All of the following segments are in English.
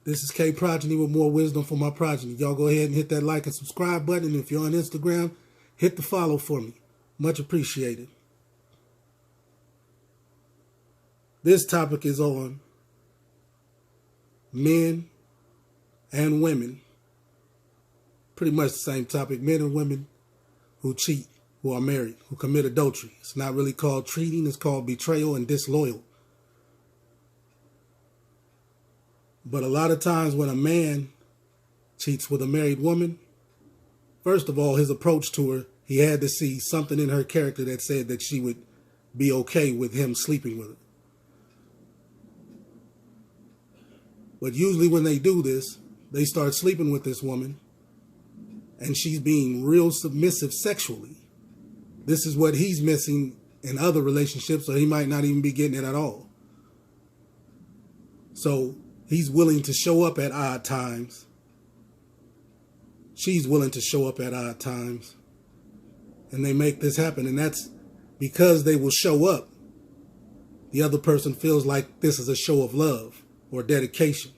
This is Kprogeny with more wisdom for my progeny. Y'all go ahead and hit that like and subscribe button. And if you're on Instagram, hit the follow for me. Much appreciated. This topic is on men and women. Pretty much the same topic. Men and women who cheat, who are married, who commit adultery. It's not really called cheating. It's called betrayal and disloyal. But a lot of times when a man cheats with a married woman, first of all, his approach to her, he had to see something in her character that said that she would be okay with him sleeping with her. But usually when they do this, they start sleeping with this woman and she's being real submissive sexually. This is what he's missing in other relationships, or he might not even be getting it at all. So he's willing to show up at odd times. She's willing to show up at odd times. And they make this happen. And that's because they will show up. The other person feels like this is a show of love or dedication.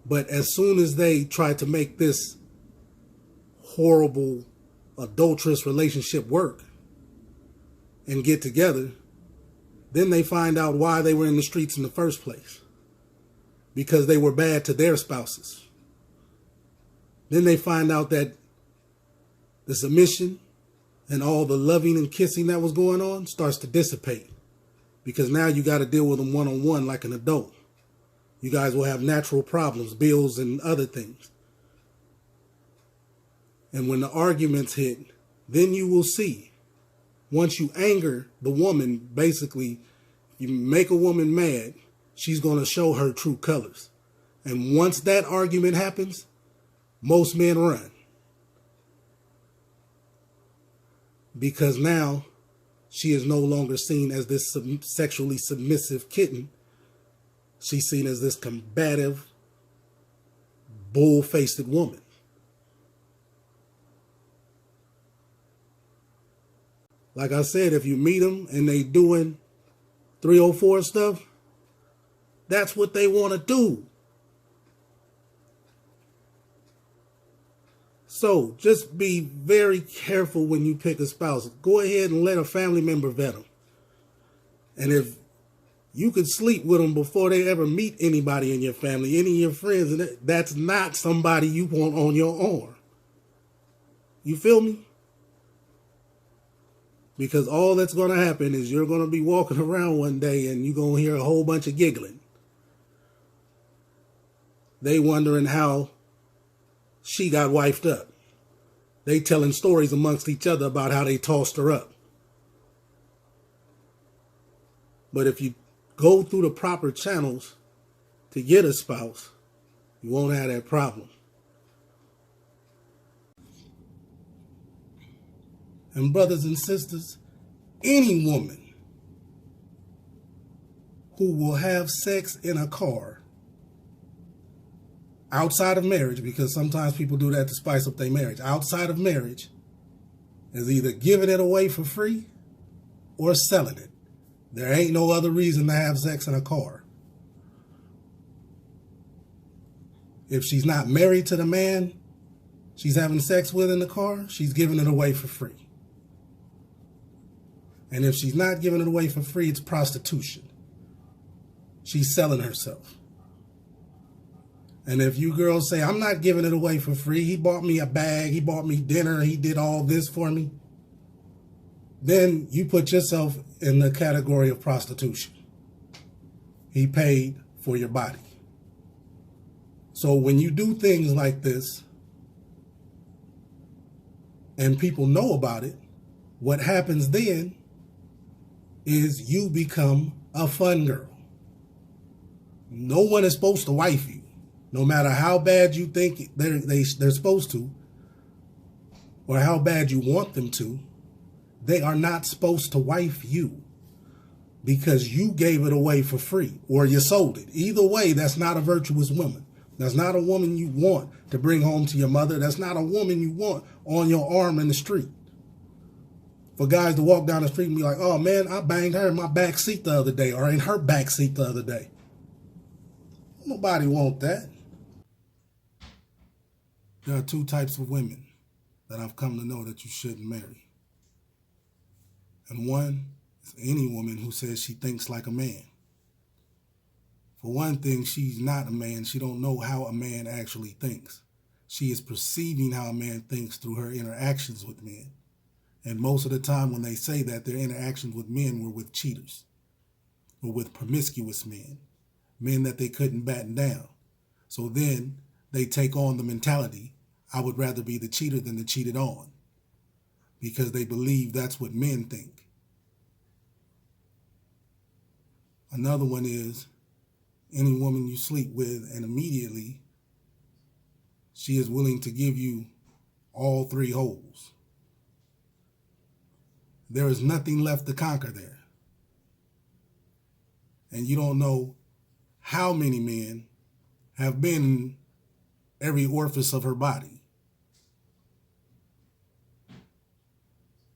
But as soon as they try to make this horrible, adulterous relationship work and get together, then they find out why they were in the streets in the first place. Because they were bad to their spouses. Then they find out that the submission and all the loving and kissing that was going on starts to dissipate. Because now you got to deal with them one-on-one like an adult. You guys will have natural problems, bills and other things. And when the arguments hit, then you will see. Once you anger the woman, basically, you make a woman mad, she's going to show her true colors. And once that argument happens, most men run. Because now she is no longer seen as this sexually submissive kitten. She's seen as this combative, bull-faced woman. Like I said, if you meet them and they doing 304 stuff, that's what they want to do. So just be very careful when you pick a spouse. Go ahead and let a family member vet them. And if you could sleep with them before they ever meet anybody in your family, any of your friends, and that's not somebody you want on your arm. You feel me? Because all that's going to happen is you're going to be walking around one day and you're going to hear a whole bunch of giggling. They wondering how she got wifed up. They telling stories amongst each other about how they tossed her up. But if you go through the proper channels to get a spouse, you won't have that problem. And brothers and sisters, any woman who will have sex in a car outside of marriage, because sometimes people do that to spice up their marriage, outside of marriage, is either giving it away for free or selling it. There ain't no other reason to have sex in a car. If she's not married to the man she's having sex with in the car, she's giving it away for free. And if she's not giving it away for free, it's prostitution. She's selling herself. And if you girls say, I'm not giving it away for free, he bought me a bag, he bought me dinner, he did all this for me, then you put yourself in the category of prostitution. He paid for your body. So when you do things like this and people know about it, what happens then is you become a fun girl. No one is supposed to wife you, no matter how bad you think they're supposed to, or how bad you want them to. They are not supposed to wife you because you gave it away for free or you sold it. Either way, that's not a virtuous woman. That's not a woman you want to bring home to your mother. That's not a woman you want on your arm in the street. For guys to walk down the street and be like, oh man, I banged her in my back seat the other day or in her back seat the other day. nobody want that. There are two types of women that I've come to know that you shouldn't marry. And one is any woman who says she thinks like a man. For one thing, she's not a man. She don't know how a man actually thinks. She is perceiving how a man thinks through her interactions with men. And most of the time when they say that, their interactions with men were with cheaters, or with promiscuous men, men that they couldn't batten down. So then they take on the mentality, I would rather be the cheater than the cheated on, because they believe that's what men think. Another one is any woman you sleep with and immediately she is willing to give you all three holes. There is nothing left to conquer there. And you don't know how many men have been in every orifice of her body.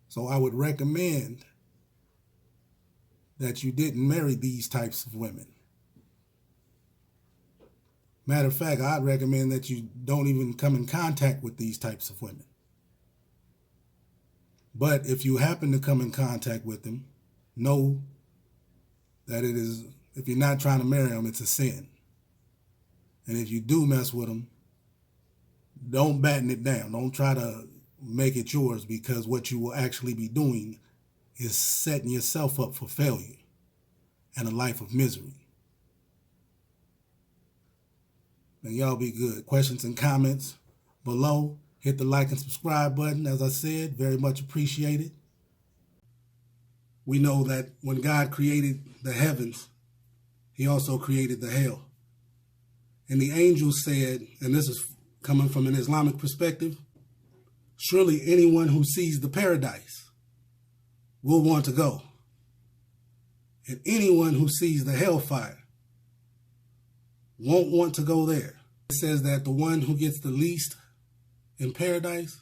So I would recommend that you didn't marry these types of women. Matter of fact, I'd recommend that you don't even come in contact with these types of women. But if you happen to come in contact with them, know that it is, if you're not trying to marry them, it's a sin. And if you do mess with them, don't batten it down. Don't try to make it yours, because what you will actually be doing is setting yourself up for failure and a life of misery. And y'all be good. Questions and comments below. Hit the like and subscribe button. As I said, very much appreciated. We know that when God created the heavens, he also created the hell. And the angels said, and this is coming from an Islamic perspective, surely anyone who sees the paradise will want to go. And anyone who sees the hellfire won't want to go there. It says that the one who gets the least in paradise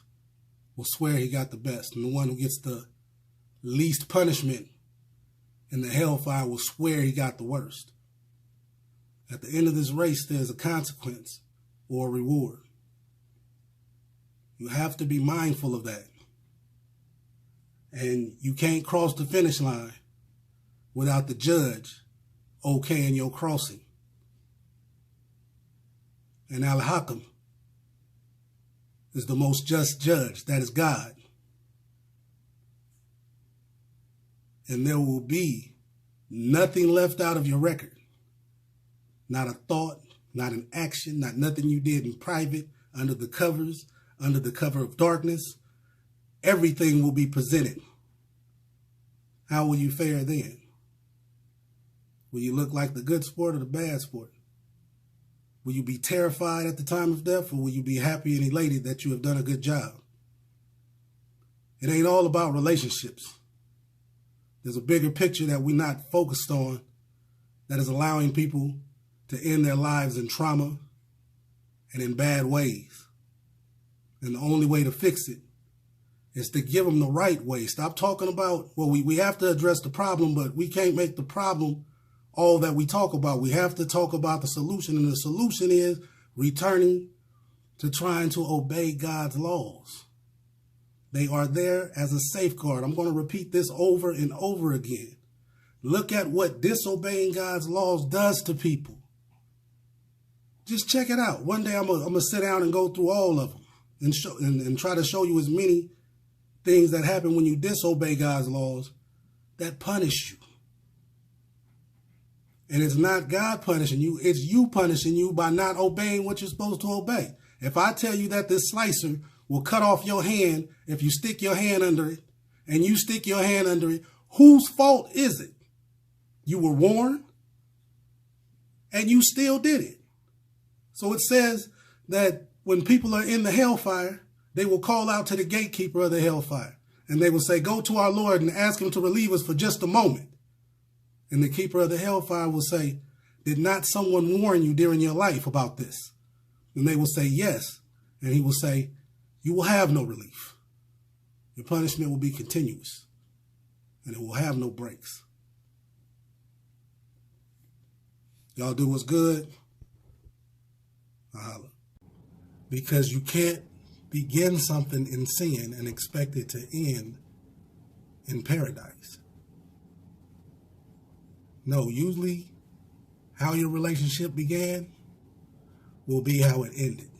will swear he got the best. And the one who gets the least punishment in the hellfire will swear he got the worst. At the end of this race, there's a consequence or a reward. You have to be mindful of that. And you can't cross the finish line without the judge okaying your crossing. And Al-Hakam is the most just judge. That is God. And there will be nothing left out of your record. Not a thought, not an action, not nothing you did in private, under the covers, under the cover of darkness. Everything will be presented. How will you fare then? Will you look like the good sport or the bad sport? Will you be terrified at the time of death, or will you be happy and elated that you have done a good job? It ain't all about relationships. There's a bigger picture that we're not focused on that is allowing people to end their lives in trauma and in bad ways. And the only way to fix it is to give them the right way. Stop talking about, well, we have to address the problem, but we can't make the problem all that we talk about. We have to talk about the solution, and the solution is returning to trying to obey God's laws. They are there as a safeguard. I'm going to repeat this over and over again. Look at what disobeying God's laws does to people. Just check it out. One day I'm going to sit down and go through all of them and try to show you as many things that happen when you disobey God's laws that punish you. And it's not God punishing you, it's you punishing you by not obeying what you're supposed to obey. If I tell you that this slicer will cut off your hand if you stick your hand under it, and you stick your hand under it, whose fault is it? You were warned, and you still did it. So it says that when people are in the hellfire, they will call out to the gatekeeper of the hellfire, and they will say, go to our Lord and ask him to relieve us for just a moment. And the keeper of the hellfire will say, did not someone warn you during your life about this? And they will say, yes. And he will say, you will have no relief. Your punishment will be continuous, and it will have no breaks. Y'all do what's good. because you can't begin something in sin and expect it to end in paradise. No, usually how your relationship began will be how it ended.